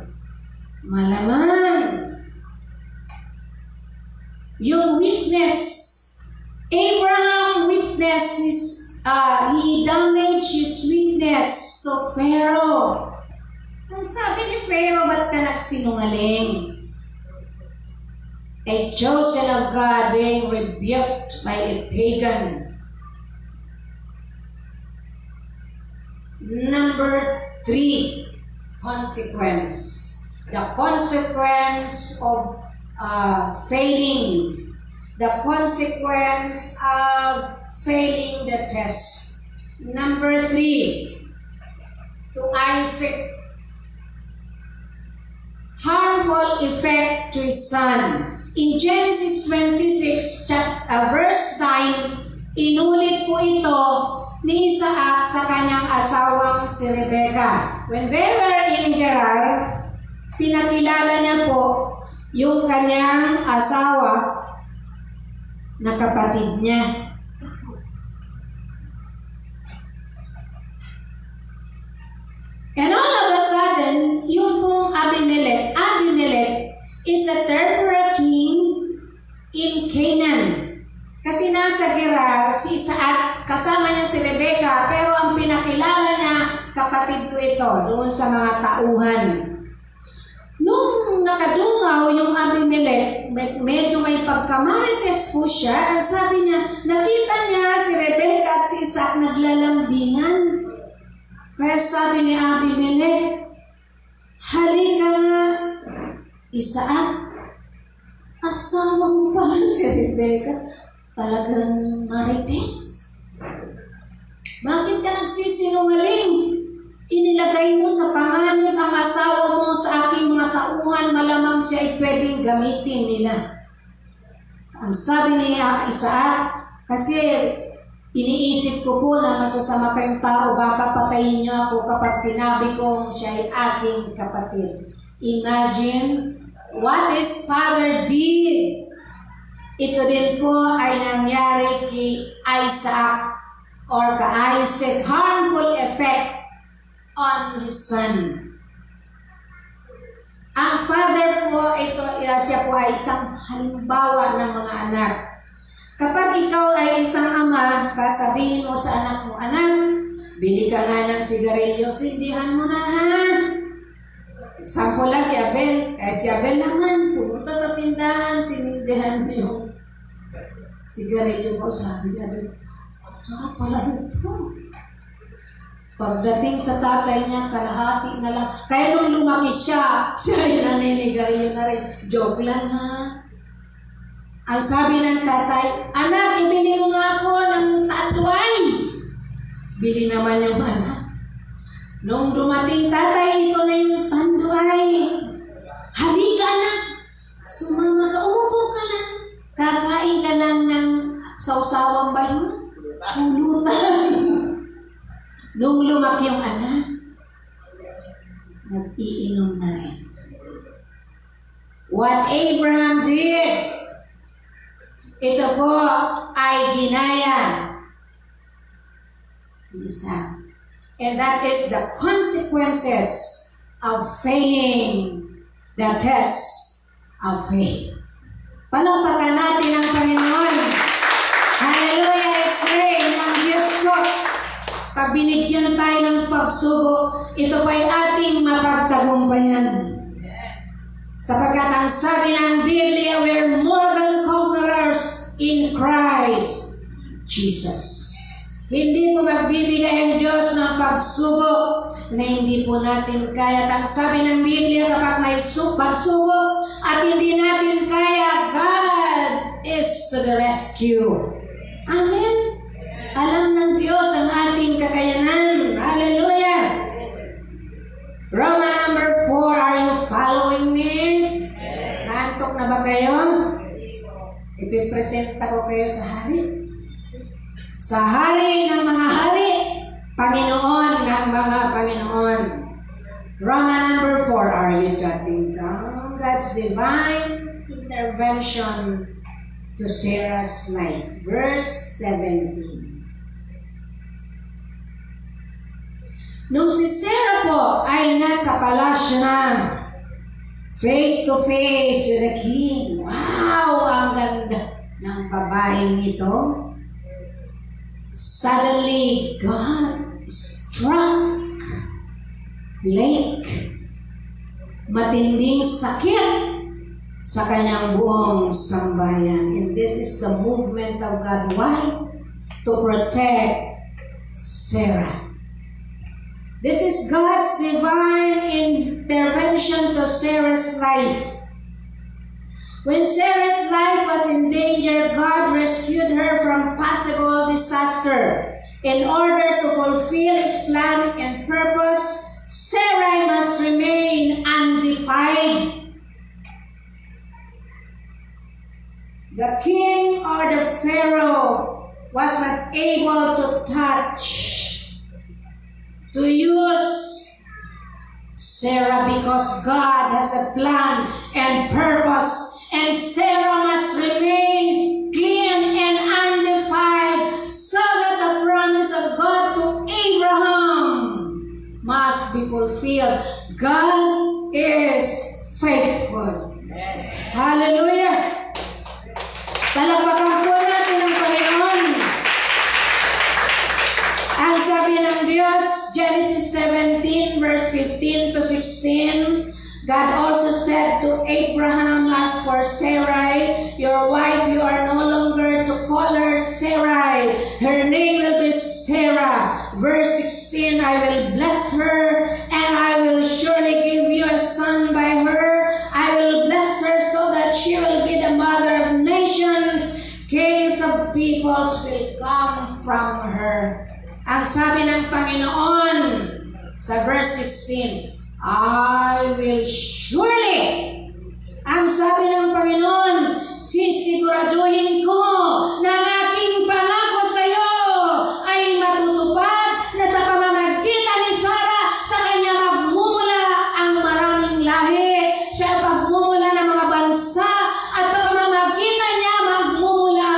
S4: Yung witness, Abraham witnesses, he damaged his witness to Pharaoh. Ang sabi ni Pharaoh, ba't ka nagsinungaling? A chosen of God being rebuked by a pagan. Number 3, consequence. The consequence of failing. The consequence of failing the test. Number 3, to Isaac, harmful effect to his son. In Genesis 26, verse 9, inulit po ito ni Isaac sa kanyang asawang si Rebecca. When they were in Gerar, pinakilala niya po yung kanyang asawa na kapatid niya. And all of a sudden, settled for a king in Canaan. Kasi nasa Gerar, si Isaac, kasama niya si Rebecca, pero ang pinakilala niya, kapatid ko ito, doon sa mga tauhan. Nung nakadungaw yung Abimelech, medyo may pagkamarites po siya, ang sabi niya, nakita niya si Rebecca at si Isaac naglalambingan. Kaya sabi ni Abimelech, halika nga, Isaac, asawa mo pala si Rebecca. Talagang marites. Bakit ka nagsisinungaling? Inilagay mo sa panganib ang asawa mo sa aking mga tauhan, malamang siya ay pwedeng gamitin nila. Ang sabi niya, Isaac, kasi iniisip ko po na masasama kayong tao, baka patayin niyo ako kapag sinabi kong siya ay aking kapatid. Imagine what his father did. Ito din po ay nangyari kay Isaac or kay Isaac, harmful effect on his son. Ang father po, siya po ay isang halimbawa ng mga anak. Kapag ikaw ay isang ama, sasabihin mo sa anak mo, anak, bili ka nga ng sigarilyo, sindihan mo na ha. Sample lang kay Abel. Si Abel naman, pumunta sa tindahan, sinindihan yung sigarilyo ko. Sabi niya, Abel, sarap pala nito. Pagdating sa tatay niya, kalahati na lang. Kaya nung lumaki siya ay naninigarilyo na rin. Joke lang ha. Ang sabi ng tatay, anak, ibili mo nga ako ng tanduay. Bili naman yung anak. Nung dumating tatay, ito na yung tanduay. Halika anak, sumama ka, umupo ka lang. Kakain ka lang ng sausawang ba yun? Pulutan. Nung lumaki yung anak, nag-iinom na rin. What Abraham did, ito po ay ginaya ni Isaac. And that is the consequences of failing the test of faith. Palakpakan natin ang Panginoon. Hallelujah! I pray ng Diyos ko, pag binigyan tayo ng pagsubok, ito pa'y ating mapagtagumpayan. Sapagkat ang sabi ng Biblia, we're more than conquerors in Christ Jesus. Hindi po magbibigay ang Diyos ng pagsubok na hindi po natin kaya. At ang sabi ng Biblia, kapag may pagsubok at hindi natin kaya, God is to the rescue. Amen? Alam ng Diyos ang ating kakayanan. Hallelujah! Roman number 4, are you following me? Naantok na ba kayo? Ipipresenta ko kayo sa hari. Sa hari ng mga hari, Panginoon ng mga Panginoon. Roman number 4, are you jotting down? God's divine intervention to Sarah's life. Verse 17. Nung si Sarah po ay nasa palasyo na, face to face with the king. Wow! Ang ganda ng babaeng ito. Suddenly, God struck plague, matinding sakit sa kanyang buong sambayan. And this is the movement of God. Why? To protect Sarah. This is God's divine intervention to Sarah's life. When Sarah's life was in danger, God rescued her from possible disaster. In order to fulfill His plan and purpose, Sarah must remain undefiled. The king or the Pharaoh was not able to use Sarah because God has a plan and purpose. And Sarah must remain clean and undefiled so that the promise of God to Abraham must be fulfilled. God is faithful. Hallelujah! Palakpakan po natin ang Panginoon. Ang sabi ng Diyos, Genesis 17 verse 15 to 16, God also said to Abraham, as for Sarai, your wife, you are no longer to call her Sarai. Her name will be Sarah. Verse 16, I will bless her, and I will surely give you a son by her. I will bless her so that she will be the mother of nations. Kings of peoples will come from her. Ang sabi ng Panginoon sa verse 16, I will surely. Ang sabi ng Panginoon, sisiguraduhin ko na ang aking pangako sa iyo ay matutupad, na sa pamamagitan ni Sarah sa kanya magmumula ang maraming lahi, siya pagmumula ng mga bansa, at sa pamamagitan niya magmumula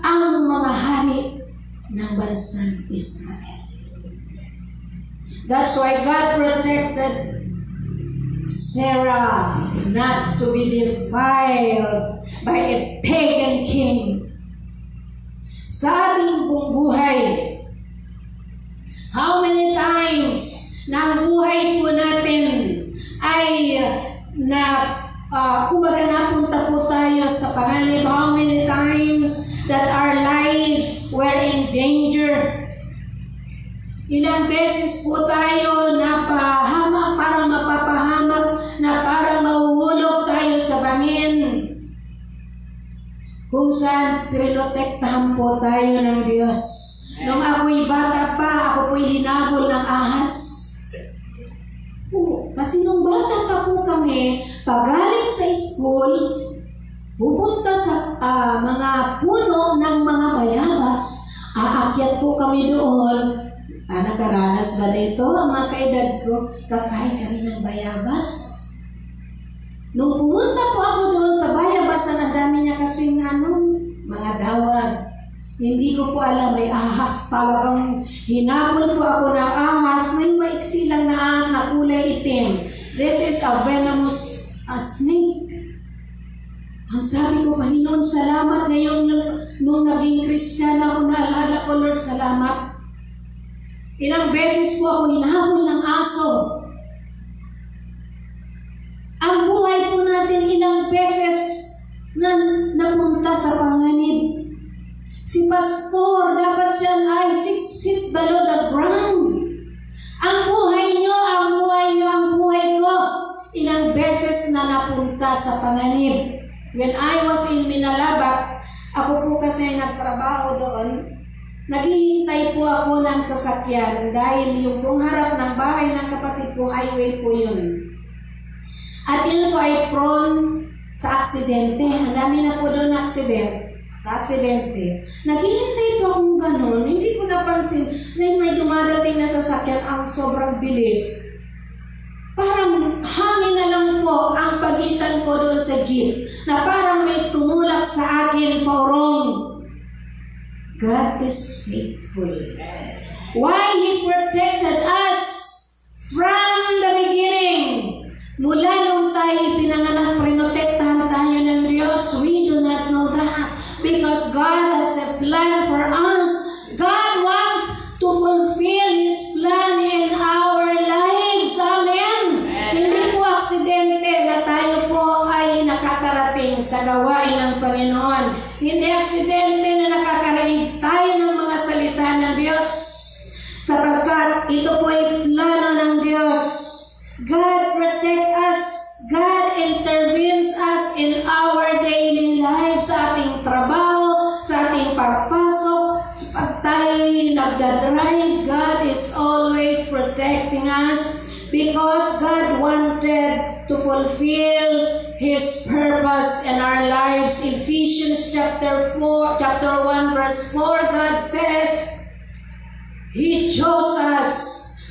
S4: ang mga hari ng bansang Israel. That's why God protected Sarah not to be defiled by a pagan king. Sa ating buong buhay, how many times na ang buhay po natin ay kumbaga napunta po tayo sa panganib? How many times that our lives were in danger? Ilang beses po tayo napahamak, parang mapapahamak, na parang mahuhulog tayo sa bangin. Kung saan pinotektahan po tayo ng Diyos. Nung ako'y bata pa, ako po'y hinabol ng ahas. Kasi nung bata pa po kami, pagaling sa school, pupunta sa mga puno ng mga bayabas, aakyat po kami doon. Nakaranas ba dito ang mga kaedad ko? Kakain kami ng bayabas. Nung pumunta po ako doon sa bayabas, ang dami niya kasing mga dawag. Hindi ko po alam, may ahas. Talagang hinabol po ako ng ahas. May maiksi lang na ahas na kulay itim. This is a venomous snake. Ang sabi ko, Panginoon, salamat ngayon nung naging Christian ako, naalala ko, Lord, salamat. Ilang beses po ako hinahabol ng aso. Ang buhay po natin ilang beses na napunta sa panganib. Si pastor, dapat siya ay 6 feet below the ground. Ang buhay nyo, ang buhay ko, ilang beses na napunta sa panganib. When I was in Minalabak, ako po kasi nagtrabaho doon. Naghihintay po ako ng sasakyan dahil yung pong harap ng bahay ng kapatid ko, highway po yun. At yun po ay prone sa aksidente. Ang dami na po doon aksidente. Naghihintay po akong ganun. Hindi ko napansin na may dumadating na sasakyan ang sobrang bilis. Parang hangin na lang po ang pagitan ko doon sa jeep na parang may tumulak sa akin paurong. God is faithful. Why He protected us from the beginning. Mula nung tayo pinanganak, prinotektahan tayo ng Diyos. We do not know that. Because God has a plan for us. God wants to fulfill His plan in our lives. Amen. Hindi po aksidente na tayo po ay nakakarating sa gawain ng Panginoon. Hindi aksidente na nakakarinig tayo ng mga salita ng Diyos. Sapagkat ito po ay plano ng Diyos. God protect us. God intervenes us in our daily lives, sa ating trabaho, sa ating pagpasok, sa pag tayo'y nagdadrive. God is always protecting us because God wanted to fulfill His purpose in our lives. Ephesians chapter 1 verse 4, God says, He chose us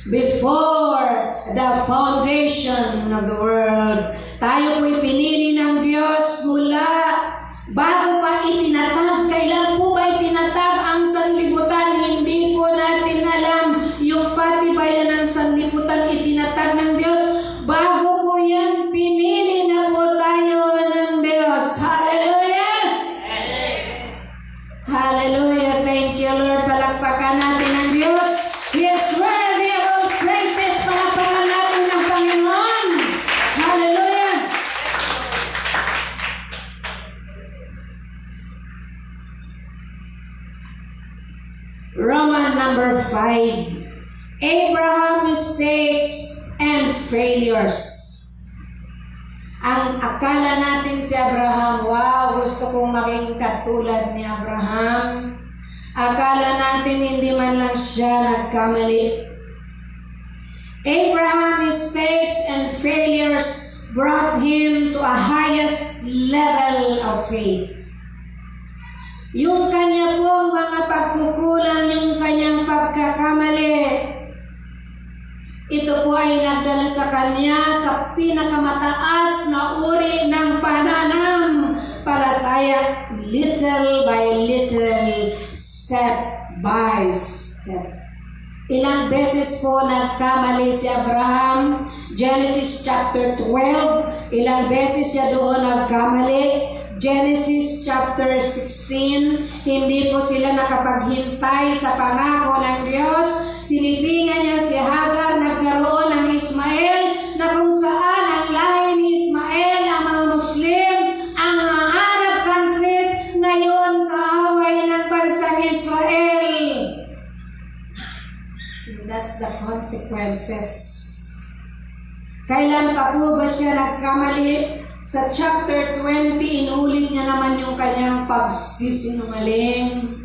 S4: before the foundation of the world. Tayo po'y pinili ng Diyos mula bago pa itinatag. Kailan po ba itinatag ang sanlibutan? Hindi po natin alam. Yung patibayan ng sanlibutan itinatag ng Diyos. Bago po yan, pinili na po tayo ng Diyos. He is worthy of all praises. Palakpakan natin ng Panginoon. Hallelujah! Roman number 5. Abraham mistakes and failures. Ang akala natin si Abraham, wow, gusto kong maging katulad ni Abraham. Akala natin hindi man lang siya nagkamali. Abraham mistakes and failures brought him to a highest level of faith. Yung kanya pong mga pagkukulang, yung kanyang pagkakamali, ito po ay nagdala sa kanya sa pinakamataas na uri ng pananampalataya, little by little, step by step. Ilang beses po nagkamali si Abraham, Genesis chapter 12, ilang beses siya doon nagkamali. Genesis chapter 16, hindi po sila nakapaghintay sa pangako ng Diyos. Sinipingan niya si Hagar, nagkaroon ng Ismael, na kung saan ang lahi ni Ismael, ang mga Muslim, ang mga Arab countries, ngayon kaaway ng bansang Israel. That's the consequences. Kailan pa po ba siya nagkamali? Sa chapter 20, inulit niya naman yung kanyang pagsisinungaling.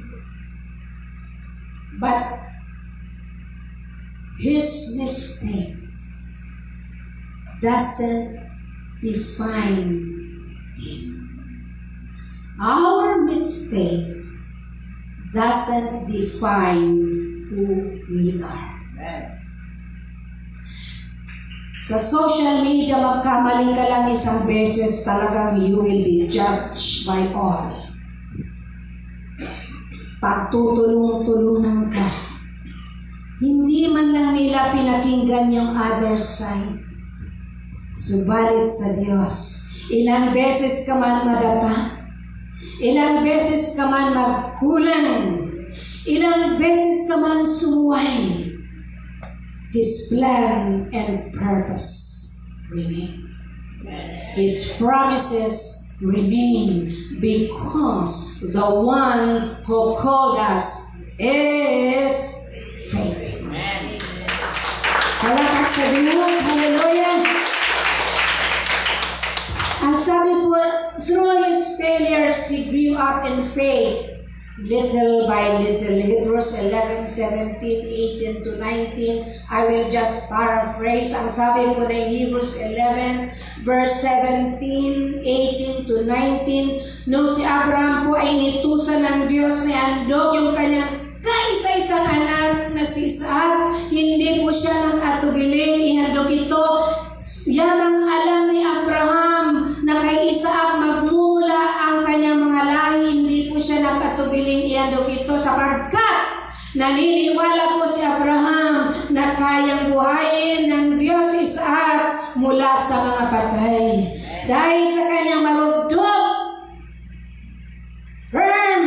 S4: But his mistakes doesn't define him. Our mistakes doesn't define who we are. Sa social media, magkamali ka lang isang beses, talagang you will be judged by all. Pagtutulong-tulungan ka, hindi man lang nila pinakinggan yung other side. Subalit sa Diyos, ilang beses ka man madapa, ilang beses ka man magkulang, ilang beses ka man sumuway, His plan and purpose remain. His promises remain because the one who called us is faithful. Palakpak sa Diyos. Hallelujah. Ang sabi po, through his failures, he grew up in faith. Little by little, Hebrews 11:17, 18 to 19. I will just paraphrase. Ang sabi po ng Hebrews 11, verse 17, 18 to 19. Nung si Abraham po ay nitusan ng Diyos na ihandog yung kanyang kaisa-isang anak na si Isaac, hindi po siya nang atubiling ihandog ito. Yamang alam ni Abraham na kay Isaac magmumula ang kanyang mga lahi, hindi po siya nagpatubiling ihandog ito sapagkat naniniwala po si Abraham na kayang buhayin ng Diyos si Isaac mula sa mga patay. Dahil sa kanyang marugdog, firm,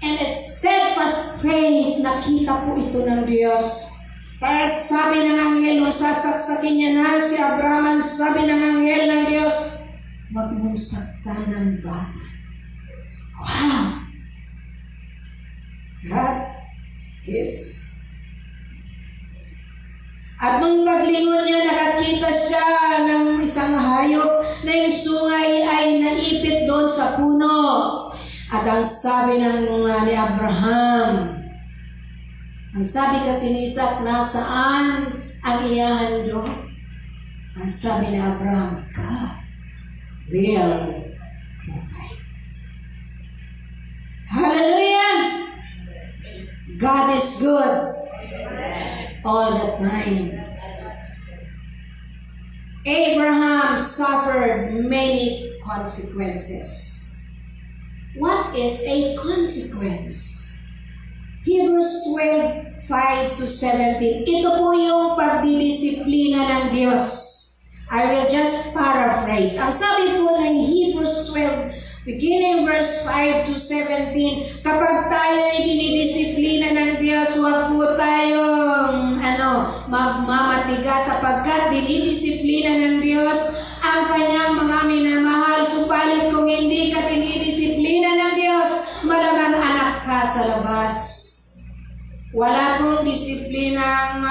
S4: and steadfast faith, nakita po ito ng Diyos. Para sabi ng anghel, nung sasaksakin niya na si Abraham, sabi ng anghel ng Diyos, huwag mong saktan ng bata. Wow! God is. At nung paglingon niya, nakakita siya ng isang hayop na yung sungay ay naipit doon sa puno. At ang sabi ni Abraham, ang sabi kasi ni Isaac, nasaan ang iyahandog? Ang sabi ni Abraham, God will provide. Hallelujah! God is good all the time. Abraham suffered many consequences. What is a consequence? Hebrews 12:5 to 17. Ito po yung pagdidisiplina ng Diyos. I will just paraphrase. Ang sabi po ng Hebrews 12 Beginning verse 5 to 17, kapag tayo ay dinidisiplina ng Diyos, huwag po tayong magmamatigas sapagkat dinidisiplina ng Diyos ang kanyang mga minamahal. Supalit kung hindi ka dinidisiplina ng Diyos, malamang anak ka sa labas. Wala pong disiplinang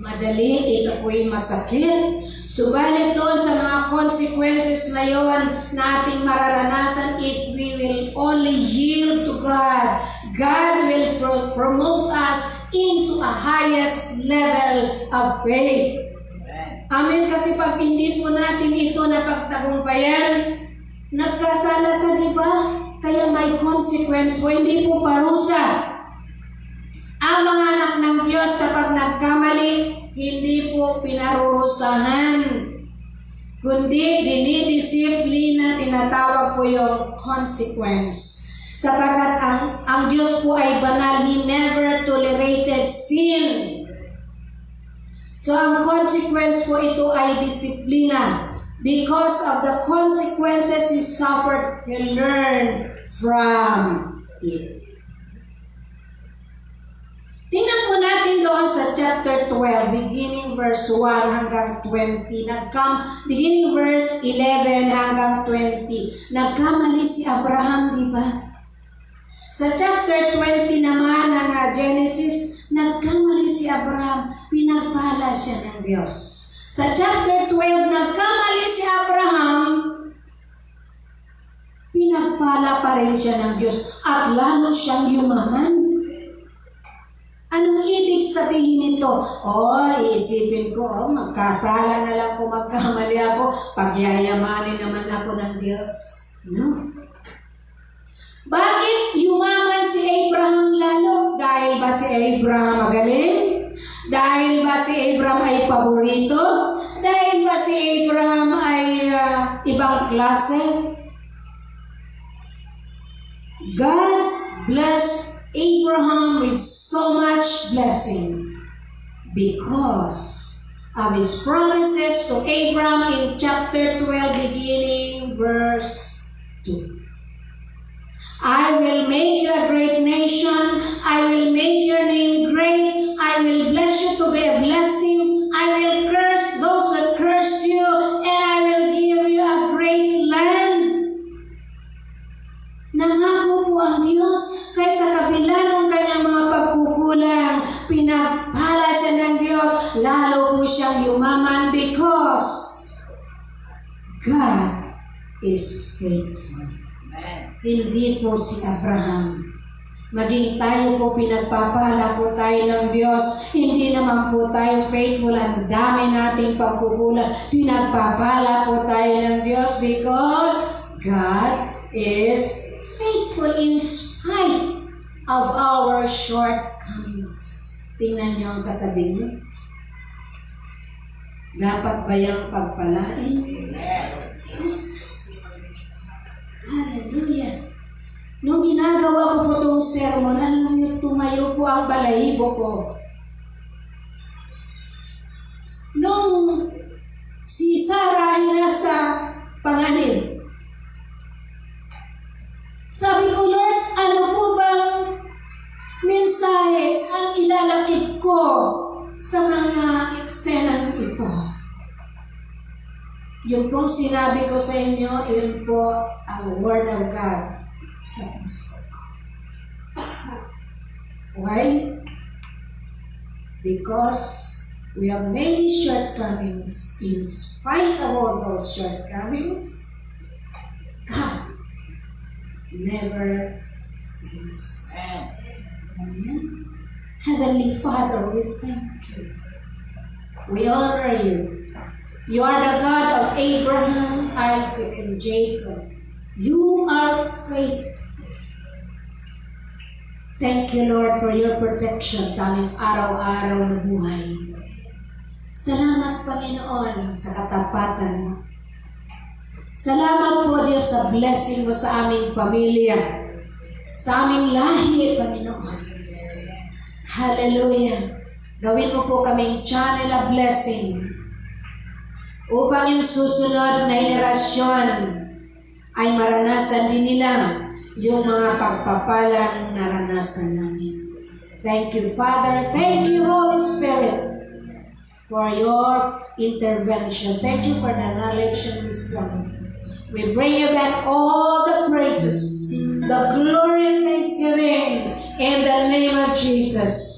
S4: madali, ito po'y masakit. Subalit doon sa mga consequences na yon na ating mararanasan if we will only yield to God, God will promote us into a highest level of faith. Amen. Kasi pag hindi po natin ito napagtagumpayan, nagkasala ka, di ba? Kaya may consequence po, hindi po parusa. Ang mga anak ng Diyos kapag nagkamali, hindi po pinarurusahan, kundi dinidisiplina, tinatawag po yung consequence. Sapagkat ang Diyos po ay banal, He never tolerated sin. So ang consequence po ito ay disiplina. Because of the consequences He suffered, He learned from it. Tingnan po natin doon sa chapter 12, beginning verse 1 hanggang 20. Beginning verse 11 hanggang 20. Nagkamali si Abraham, di ba? Sa chapter 20 naman ng Genesis, nagkamali si Abraham, pinagpala siya ng Diyos. Sa chapter 12, nagkamali si Abraham, pinagpala pa rin siya ng Diyos at lalo siyang yumaman. Anong ibig sabihin nito? Iisipin ko, magkasala na lang kung magkamali ako, pagyayamanin naman ako ng Diyos. No. Bakit yumaman si Abraham lalo? Dahil ba si Abraham magaling? Dahil ba si Abraham ay paborito? Dahil ba si Abraham ay ibang klase? God bless Abraham with so much blessing because of his promises to Abraham in chapter 12 beginning verse 2. I will make you a great nation. I will make your name great. I will bless you to be a blessing. I will curse those who curse you, and I will give you a great land. Nangako po ang Diyos, kaya sa kabila ng kanyang mga pagkukulang, pinagpala siya ng Diyos, lalo po siyang yumaman because God is faithful. Hindi po si Abraham. Maging tayo po, pinagpapala po tayo ng Diyos. Hindi naman po tayo faithful. Ang dami nating pagkukulang. Pinagpapala po tayo ng Diyos because God is faithful in spite of our shortcomings. Tingnan niyo ang katabi niyo. Dapat ba yung pagpalain? Yes. Hallelujah. Nung ginagawa ko po itong sermon, alam niyo, tumayo po ang balahibo ko. Nung si Sarah ay nasa panganib, sabi ko, Lord, ano po bang mensahe ang ilalakip ko sa mga eksenang ito? Yung pong sinabi ko sa inyo, yun po ang Word of God sa puso ko. Why? Because we have many shortcomings. In spite of all those shortcomings, God never fails. Amen. Heavenly Father, we thank you. We honor you. You are the God of Abraham, Isaac, and Jacob. You are faithful. Thank you, Lord, for your protection sa aming araw-araw na buhay. Salamat, Panginoon, sa katapatan mo. Salamat po, Diyos, sa blessing mo sa aming pamilya, sa aming lahi, Panginoon. Hallelujah. Gawin mo po kaming channel of blessing upang yung susunod na henerasyon ay maranasan din nila yung mga pagpapalang naranasan namin. Thank you, Father. Thank you, Holy Spirit, for your intervention. Thank you for the knowledge and wisdom. We bring you back all the praises, the glory and thanksgiving in the name of Jesus.